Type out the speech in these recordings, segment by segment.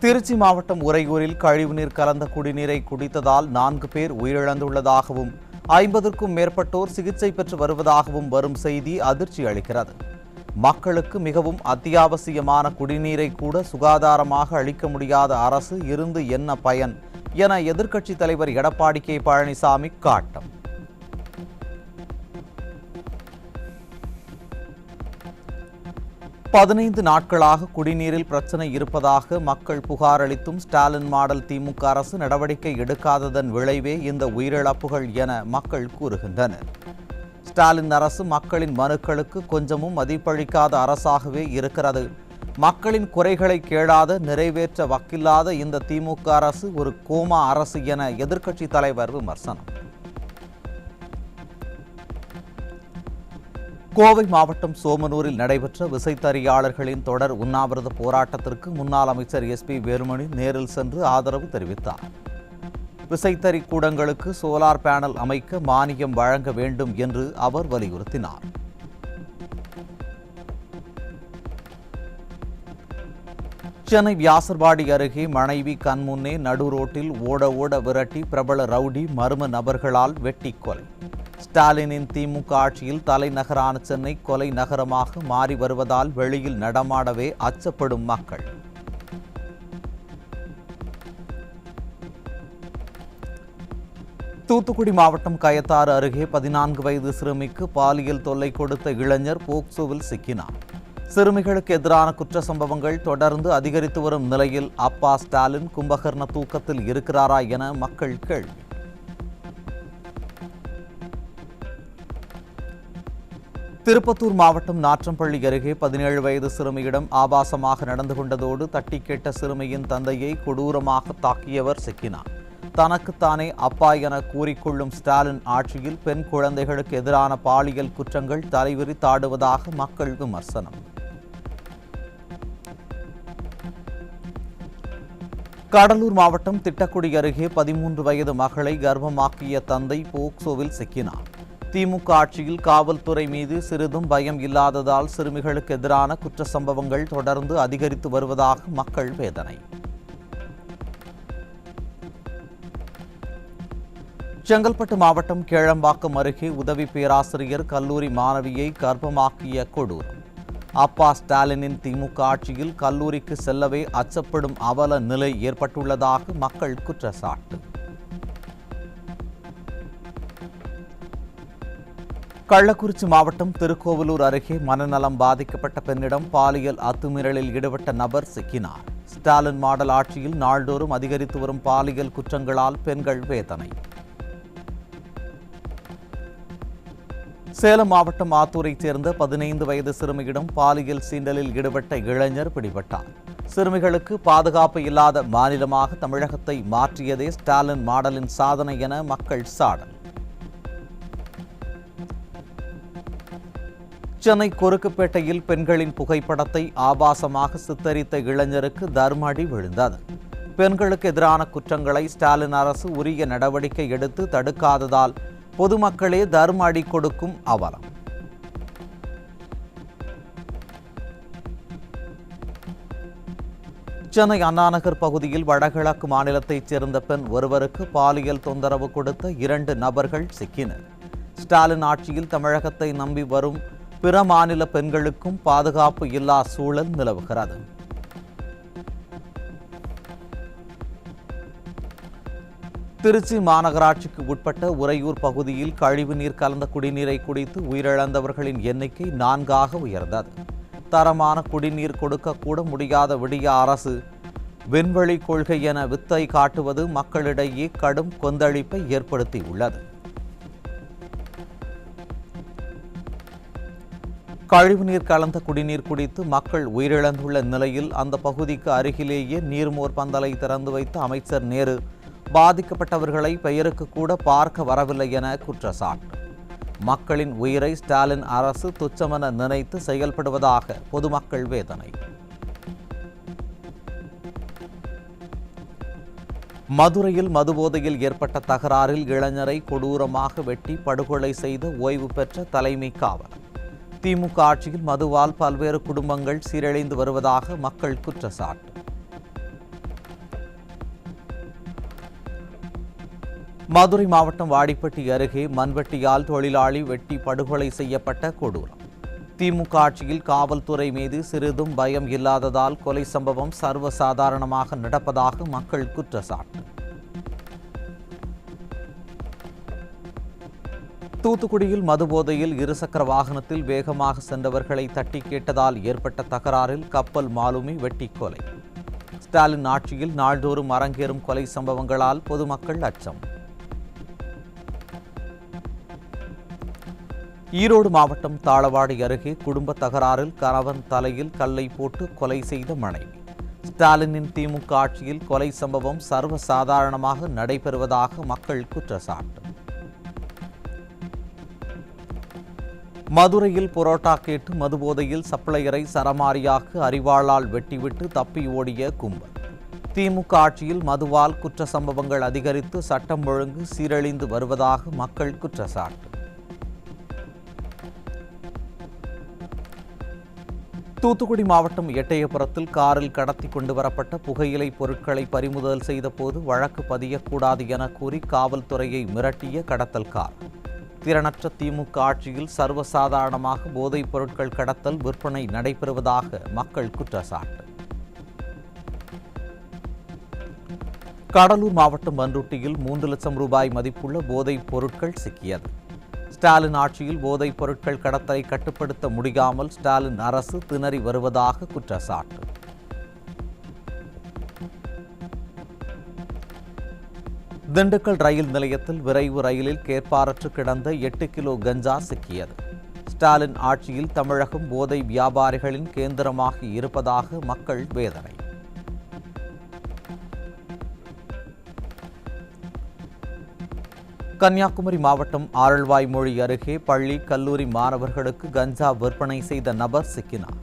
திருச்சி மாவட்டம் உறையூரில் கழிவுநீர் கலந்த குடிநீரை குடித்ததால் 4 பேர் உயிரிழந்துள்ளதாகவும் 50க்கும் மேற்பட்டோர் சிகிச்சை பெற்று வருவதாகவும் வரும் செய்தி அதிர்ச்சி அளிக்கிறது. மக்களுக்கு மிகவும் அத்தியாவசியமான குடிநீரை கூட சுகாதாரமாக அளிக்க முடியாத அரசு இருந்து என்ன பயன் என எதிர்க்கட்சித் தலைவர் எடப்பாடி கே பழனிசாமி காட்டம். பதினைந்து நாட்களாக குடிநீரில் பிரச்சனை இருப்பதாக மக்கள் புகார் அளித்தும் ஸ்டாலின் மாடல் திமுக அரசு நடவடிக்கை எடுக்காததன் விளைவே இந்த உயிரிழப்புகள் என மக்கள் கூறுகின்றனர். ஸ்டாலின் அரசு மக்களின் மனுக்களுக்கு கொஞ்சமும் மதிப்பளிக்காத அரசாகவே இருக்கிறது. மக்களின் குறைகளை கேளாத, நிறைவேற்ற வக்கில்லாத இந்த திமுக அரசு ஒரு கோமா அரசு என எதிர்க்கட்சித் தலைவர் விமர்சனம். கோவை மாவட்டம் சோமனூரில் நடைபெற்ற விசைத்தறியாளர்களின் தொடர் உண்ணாவிரத போராட்டத்திற்கு முன்னாள் அமைச்சர் SP வேலுமணி நேரில் சென்று ஆதரவு தெரிவித்தார். விசைத்தறி கூடங்களுக்கு சோலார் பேனல் அமைக்க மானியம் வழங்க வேண்டும் என்று அவர் வலியுறுத்தினார். சென்னை வியாசர்பாடி அருகே மனைவி கண்முன்னே நடு ரோட்டில் ஓட விரட்டி பிரபல ரவுடி மர்ம நபர்களால் வெட்டி கொலை. ஸ்டாலினின் திமுக ஆட்சியில் தலைநகரான சென்னை கொலை நகரமாக மாறி வருவதால் வெளியில் நடமாடவே அச்சப்படும் மக்கள். தூத்துக்குடி மாவட்டம் கயத்தாறு அருகே 14 வயது சிறுமிக்கு பாலியல் தொல்லை கொடுத்த இளைஞர் போக்சோவில் சிக்கினார். சிறுமிகளுக்கு எதிரான குற்ற சம்பவங்கள் தொடர்ந்து அதிகரித்து வரும் நிலையில் அப்பா ஸ்டாலின் கும்பகர்ண தூக்கத்தில் இருக்கிறாரா என மக்கள் கேள்வி. திருப்பத்தூர் மாவட்டம் நாற்றம்பள்ளி அருகே 17 வயது சிறுமியிடம் ஆபாசமாக நடந்து கொண்டதோடு தட்டி கேட்ட சிறுமியின் தந்தையை கொடூரமாக தாக்கியவர் சிக்கினார். தனக்குத்தானே அப்பா என கூறிக்கொள்ளும் ஸ்டாலின் ஆட்சியில் பெண் குழந்தைகளுக்கு எதிரான பாலியல் குற்றங்கள் தலைவிரித்தாடுவதாக மக்கள் விமர்சனம். கடலூர் மாவட்டம் திட்டக்குடி அருகே 13 வயது மகளை கர்ப்பமாக்கிய தந்தை போக்சோவில் சிக்கினார். திமுக ஆட்சியில் காவல்துறை மீது சிறிதும் பயம் இல்லாததால் சிறுமிகளுக்கு எதிரான குற்ற சம்பவங்கள் தொடர்ந்து அதிகரித்து வருவதாக மக்கள் வேதனை. செங்கல்பட்டு மாவட்டம் கேளம்பாக்கம் அருகே உதவி பேராசிரியர் கல்லூரி மாணவியை கர்ப்பமாக்கிய கொடூரம். அப்பா ஸ்டாலினின் திமுக ஆட்சியில் கல்லூரிக்கு செல்லவே அச்சப்படும் அவல நிலை ஏற்பட்டுள்ளதாக மக்கள் குற்றச்சாட்டு. கள்ளக்குறிச்சி மாவட்டம் திருக்கோவிலூர் அருகே மனநலம் பாதிக்கப்பட்ட பெண்ணிடம் பாலியல் அத்துமீறலில் ஈடுபட்ட நபர் சிக்கினார். ஸ்டாலின் மாடல் ஆட்சியில் நாள்தோறும் அதிகரித்து வரும் பாலியல் குற்றங்களால் பெண்கள் வேதனை. சேலம் மாவட்டம் ஆத்தூரைச் சேர்ந்த 15 வயது சிறுமியிடம் பாலியல் சீண்டலில் ஈடுபட்ட இளைஞர் பிடிபட்டார். சிறுமிகளுக்கு பாதுகாப்பு இல்லாத மாநிலமாக தமிழகத்தை மாற்றியதே ஸ்டாலின் மாடலின் சாதனை என மக்கள் சாடல். சென்னை கொருக்குப்பேட்டையில் பெண்களின் புகைப்படத்தை ஆபாசமாக சித்தரித்த இளைஞருக்கு தர்ம அடி விழுந்தது. பெண்களுக்கு எதிரான குற்றங்களை ஸ்டாலின் அரசு உரிய நடவடிக்கை எடுத்து தடுக்காததால் பொதுமக்களே தர்ம அடி கொடுக்கும் அவலம். சென்னை அண்ணாநகர் பகுதியில் வடகிழக்கு மாநிலத்தைச் சேர்ந்த பெண் ஒருவருக்கு பாலியல் தொந்தரவு கொடுத்த 2 நபர்கள் சிக்கினர். ஸ்டாலின் ஆட்சியில் தமிழகத்தை நம்பி வரும் பிற மாநில பெண்களுக்கும் பாதுகாப்பு இல்லா சூழல் நிலவுகிறது. திருச்சி மாநகராட்சிக்கு உட்பட்ட உறையூர் பகுதியில் கழிவுநீர் கலந்த குடிநீரை குடித்து உயிரிழந்தவர்களின் எண்ணிக்கை 4ஆக உயர்ந்தது. தரமான குடிநீர் கொடுக்க கூட முடியாத விடிய அரசு விண்வெளி கொள்கை என வித்தை காட்டுவது மக்களிடையே கடும் கொந்தளிப்பை ஏற்படுத்தியுள்ளது. கழிவுநீர் கலந்த குடிநீர் குடித்து மக்கள் உயிரிழந்துள்ள நிலையில் அந்த பகுதிக்கு அருகிலேயே நீர்மோர் பந்தலை திறந்து வைத்த அமைச்சர் நேரு பாதிக்கப்பட்டவர்களை பெயருக்கு கூட பார்க்க வரவில்லை என குற்றச்சாட்டு. மக்களின் உயிரை ஸ்டாலின் அரசு துச்சமென நினைத்து செயல்படுவதாக பொதுமக்கள் வேதனை. மதுரையில் மதுபோதையில் ஏற்பட்ட தகராறில் இளைஞரை கொடூரமாக வெட்டி படுகொலை செய்த ஓய்வு பெற்ற தலைமை காவலர். திமுக ஆட்சியில் மதுவால் பல்வேறு குடும்பங்கள் சீரழிந்து வருவதாக மக்கள் குற்றச்சாட்டு. மதுரை மாவட்டம் வாடிப்பட்டி அருகே மண்வெட்டியால் தொழிலாளி வெட்டி படுகொலை செய்யப்பட்ட கொடூரம். திமுக ஆட்சியில் காவல்துறை மீது சிறிதும் பயம் இல்லாததால் கொலை சம்பவம் சர்வசாதாரணமாக நடப்பதாக மக்கள் குற்றச்சாட்டு. தூத்துக்குடியில் மதுபோதையில் இருசக்கர வாகனத்தில் வேகமாக சென்றவர்களை தட்டி கேட்டதால் ஏற்பட்ட தகராறில் கப்பல் மாலுமி வெட்டி கொலை. ஸ்டாலின் ஆட்சியில் நாள்தோறும் அரங்கேறும் கொலை சம்பவங்களால் பொதுமக்கள் அச்சம். ஈரோடு மாவட்டம் தாளவாடி அருகே குடும்ப தகராறில் கணவன் தலையில் கல்லை போட்டு கொலை செய்த மனைவி. ஸ்டாலினின் திமுக ஆட்சியில் கொலை சம்பவம் சர்வசாதாரணமாக நடைபெறுவதாக மக்கள் குற்றச்சாட்டு. மதுரையில் புரோட்டா கேட்டு மதுபோதையில் சப்ளையரை சரமாரியாக அரிவாளால் வெட்டிவிட்டு தப்பி ஓடிய கும்பல். திமுக ஆட்சியில் மதுவால் குற்ற சம்பவங்கள் அதிகரித்து சட்டம் ஒழுங்கு சீரழிந்து வருவதாக மக்கள் குற்றச்சாட்டு. தூத்துக்குடி மாவட்டம் எட்டயபுரத்தில் காரில் கடத்தி கொண்டு வரப்பட்ட புகையிலை பொருட்களை பறிமுதல் செய்த போது வழக்கு பதியக்கூடாது என கூறி காவல்துறையை மிரட்டிய கடத்தல்கார். திறனற்ற திமுக ஆட்சியில் சர்வசாதாரணமாக போதைப் பொருட்கள் கடத்தல் விற்பனை நடைபெறுவதாக மக்கள் குற்றச்சாட்டு. கடலூர் மாவட்டம் பன்ருட்டியில் 3 லட்சம் ரூபாய் மதிப்புள்ள போதைப் பொருட்கள் சிக்கியது. ஸ்டாலின் ஆட்சியில் போதைப் பொருட்கள் கடத்தலை கட்டுப்படுத்த முடியாமல் ஸ்டாலின் அரசு திணறி வருவதாக குற்றச்சாட்டு. திண்டுக்கல் ரயில் நிலையத்தில் விரைவு ரயிலில் கேட்பாரற்று கிடந்த 8 கிலோ கஞ்சா சிக்கியது. ஸ்டாலின் ஆட்சியில் தமிழகம் போதை வியாபாரிகளின் கேந்திரமாகி இருப்பதாக மக்கள் வேதனை. கன்னியாகுமரி மாவட்டம் ஆரல்வாய்மொழி அருகே பள்ளி கல்லூரி மாணவர்களுக்கு கஞ்சா விற்பனை செய்த நபர் சிக்கினார்.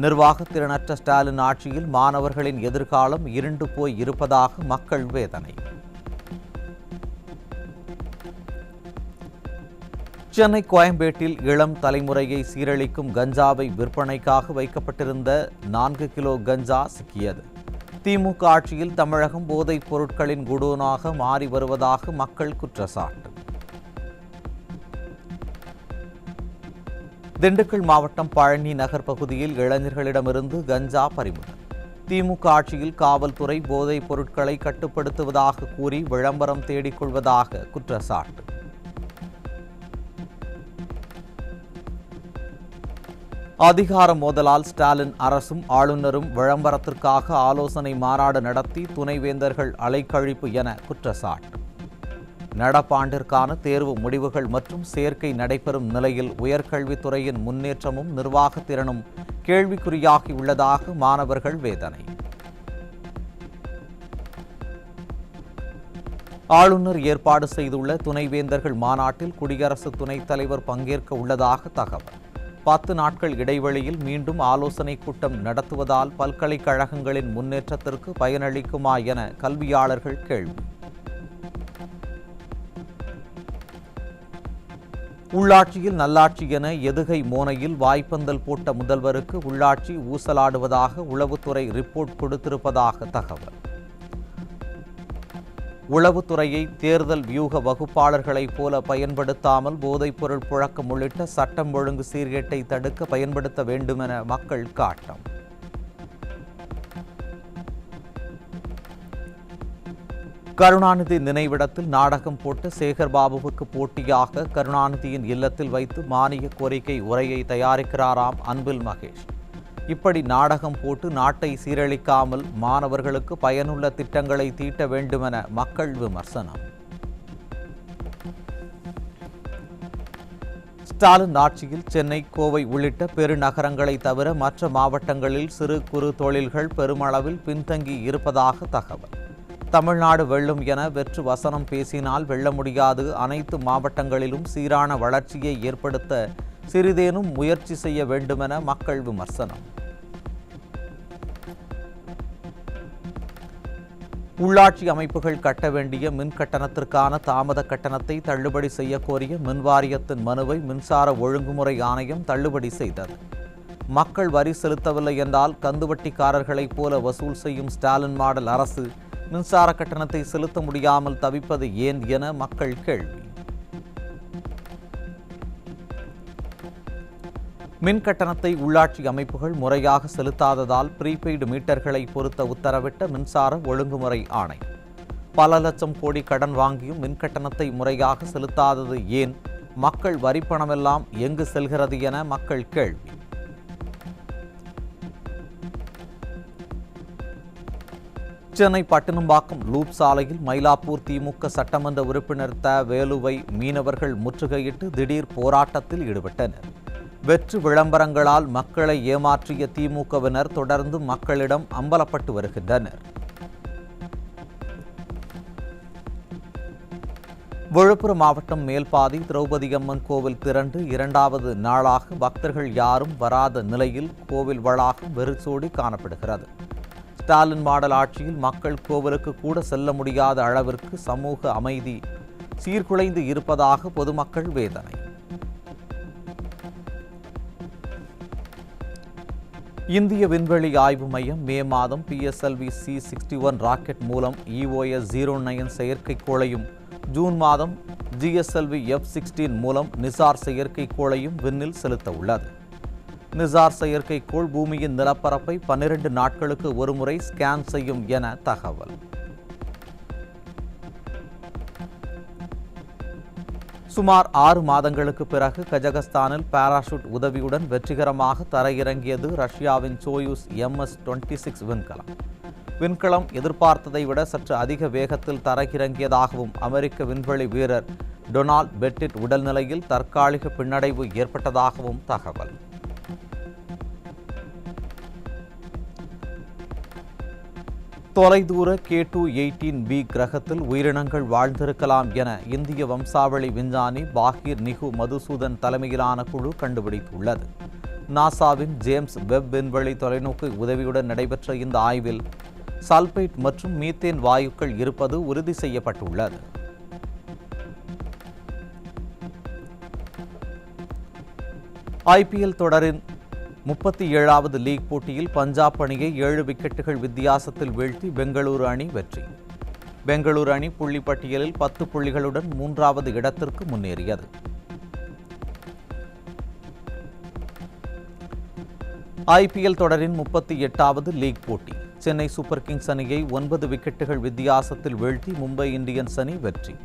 நிர்வாக திறனற்ற ஸ்டாலின் ஆட்சியில் மாணவர்களின் எதிர்காலம் இருண்டு போய் இருப்பதாக மக்கள் வேதனை. சென்னை கோயம்பேட்டில் இளம் தலைமுறையை சீரழிக்கும் கஞ்சாவை விற்பனைக்காக வைக்கப்பட்டிருந்த 4 கிலோ கஞ்சா சிக்கியது. திமுக ஆட்சியில் தமிழகம் போதைப் பொருட்களின் குடோனாக மாறி வருவதாக மக்கள் குற்றச்சாட்டு. திண்டுக்கல் மாவட்டம் பழனி நகர் பகுதியில் இளைஞர்களிடமிருந்து கஞ்சா பறிமுதல். திமுக ஆட்சியில் காவல்துறை போதைப் பொருட்களை கட்டுப்படுத்துவதாக கூறி விளம்பரம் தேடிக்கொள்வதாக குற்றச்சாட்டு. அதிகார மோதலால் ஸ்டாலின் அரசும் ஆளுநரும் விளம்பரத்திற்காக ஆலோசனை மாநாடு நடத்தி துணைவேந்தர்கள் அலைக்கழிப்பு என குற்றச்சாட்டு. நடப்பாண்டிற்கான தேர்வு முடிவுகள் மற்றும் சேர்க்கை நடைபெறும் நிலையில் உயர்கல்வித்துறையின் முன்னேற்றமும் நிர்வாக திறனும் கேள்விக்குறியாகியுள்ளதாக மாணவர்கள் வேதனை. ஆளுநர் ஏற்பாடு செய்துள்ள துணைவேந்தர்கள் மாநாட்டில் குடியரசு துணைத் தலைவர் பங்கேற்க உள்ளதாக தகவல். 10 நாட்கள் இடைவெளியில் மீண்டும் ஆலோசனை கூட்டம் நடத்துவதால் பல்கலைக்கழகங்களின் முன்னேற்றத்திற்கு பயனளிக்குமா என கல்வியாளர்கள் கேள்வி. உள்ளாட்சியில் நல்லாட்சி என எதுகை மோனையில் வாய்ப்பந்தல் போட்ட முதல்வருக்கு உள்ளாட்சி ஊசலாடுவதாக உளவுத்துறை ரிப்போர்ட் கொடுத்திருப்பதாக தகவல். உளவுத்துறையை தேர்தல் வியூக வகுப்பாளர்களைப் போல பயன்படுத்தாமல் போதைப்பொருள் புழக்கம் உள்ளிட்ட சட்டம் ஒழுங்கு சீர்கேட்டை தடுக்க பயன்படுத்த வேண்டுமென மக்கள் காட்டம். கருணாநிதி நினைவிடத்தில் நாடகம் போட்டு சேகர்பாபுவுக்கு போட்டியாக கருணாநிதியின் இல்லத்தில் வைத்து மானிய கோரிக்கை உரையை தயாரிக்கிறாராம் அன்பில் மகேஷ். இப்படி நாடகம் போட்டு நாட்டை சீரழிக்காமல் மாணவர்களுக்கு பயனுள்ள திட்டங்களை தீட்ட வேண்டுமென மக்கள் விமர்சனம். ஸ்டாலின் ஆட்சியில் சென்னை, கோவை உள்ளிட்ட பெருநகரங்களை தவிர மற்ற மாவட்டங்களில் சிறு குறு தொழில்கள் பெருமளவில் பின்தங்கி இருப்பதாக தகவல். தமிழ்நாடு வெல்லும் என வெற்று வசனம் பேசினால் வெல்ல முடியாது. அனைத்து மாவட்டங்களிலும் சீரான வளர்ச்சியை ஏற்படுத்த சிறிதேனும் முயற்சி செய்ய வேண்டுமென மக்கள் விமர்சனம். உள்ளாட்சி அமைப்புகள் கட்ட வேண்டிய மின் கட்டணத்திற்கான தாமத கட்டணத்தை தள்ளுபடி செய்ய கோரிய மின்வாரியத்தின் மனுவை மின்சார ஒழுங்குமுறை ஆணையம் தள்ளுபடி செய்தது. மக்கள் வரி செலுத்தவில்லை என்றால் கந்துவட்டிக்காரர்களைப் போல வசூல் செய்யும் ஸ்டாலின் மாடல் அரசு மின்சார கட்டணத்தை செலுத்த முடியாமல் தவிப்பது ஏன் என மக்கள் கேள்வி. மின் கட்டணத்தை உள்ளாட்சி அமைப்புகள் முறையாக செலுத்தாததால் ப்ரீபெய்டு மீட்டர்களை பொருத்த உத்தரவிட்ட மின்சார ஒழுங்குமுறை ஆணை. பல லட்சம் கோடி கடன் வாங்கியும் மின் கட்டணத்தை முறையாக செலுத்தாதது ஏன்? மக்கள் வரிப்பணமெல்லாம் எங்கு செல்கிறது என மக்கள் கேள்வி. சென்னை பட்டினம்பாக்கம் லூப் சாலையில் மயிலாப்பூர் திமுக சட்டமன்ற உறுப்பினர் த. வேலுவை மீனவர்கள் முற்றுகையிட்டு திடீர் போராட்டத்தில் ஈடுபட்டனர். வெற்று விளம்பரங்களால் மக்களை ஏமாற்றிய திமுகவினர் தொடர்ந்து மக்களிடம் அம்பலப்பட்டு வருகின்றனர். விழுப்புரம் மாவட்டம் மேல்பாதி திரௌபதியம்மன் கோவில் திரண்டு இரண்டாவது நாளாக பக்தர்கள் யாரும் வராத நிலையில் கோவில் வளாகம் வெறிச்சோடி காணப்படுகிறது. ஸ்டாலின் மாடல் ஆட்சியில் மக்கள் கோவிலுக்கு கூட செல்ல முடியாத அளவிற்கு சமூக அமைதி சீர்குலைந்து இருப்பதாக பொதுமக்கள் வேதனை. இந்திய விண்வெளி ஆய்வு மையம் மே மாதம் PSLV C-61 ராக்கெட் மூலம் EOS-09 செயற்கைக்கோளையும், ஜூன் மாதம் GSLV F-16 மூலம் நிசார் செயற்கைக்கோளையும் விண்ணில் செலுத்த உள்ளது. நிசார் செயற்கைக்கோள் பூமியின் நிலப்பரப்பை 12 நாட்களுக்கு ஒருமுறை ஸ்கேன் செய்யும் என தகவல். சுமார் 6 மாதங்களுக்கு பிறகு கஜகஸ்தானில் பாராசூட் உதவியுடன் வெற்றிகரமாக தரையிறங்கியது ரஷ்யாவின் சோயூஸ் MS-26 விண்கலம். விண்கலம் எதிர்பார்த்ததை விட சற்று அதிக வேகத்தில் தரையிறங்கியதாகவும் அமெரிக்க விண்வெளி வீரர் டொனால்ட் பெட்டிட் உடல்நிலையில் தற்காலிக பின்னடைவு ஏற்பட்டதாகவும் தகவல். தொலைதூர K2-18b கிரகத்தில் உயிரினங்கள் வாழ்ந்திருக்கலாம் என இந்திய வம்சாவளி விஞ்ஞானி பாகிர் நிகு மதுசூதன் தலைமையிலான குழு கண்டுபிடித்துள்ளது. நாசாவின் ஜேம்ஸ் வெப் விண்வெளி தொலைநோக்கு உதவியுடன் நடைபெற்ற இந்த ஆய்வில் சல்பைட் மற்றும் மீத்தேன் வாயுக்கள் இருப்பது உறுதி செய்யப்பட்டுள்ளது. IPL தொடரின் 37வது லீக் போட்டியில் பஞ்சாப் அணியை 7 விக்கெட்டுகள் வித்தியாசத்தில் வீழ்த்தி பெங்களூரு அணி வெற்றி. பெங்களூரு அணி புள்ளிப்பட்டியலில் 10 புள்ளிகளுடன் 3வது இடத்திற்கு முன்னேறியது. IPL தொடரின் 38வது லீக் போட்டி சென்னை சூப்பர் கிங்ஸ் அணியை 9 விக்கெட்டுகள் வித்தியாசத்தில் வீழ்த்தி மும்பை இந்தியன்ஸ் அணி வெற்றி.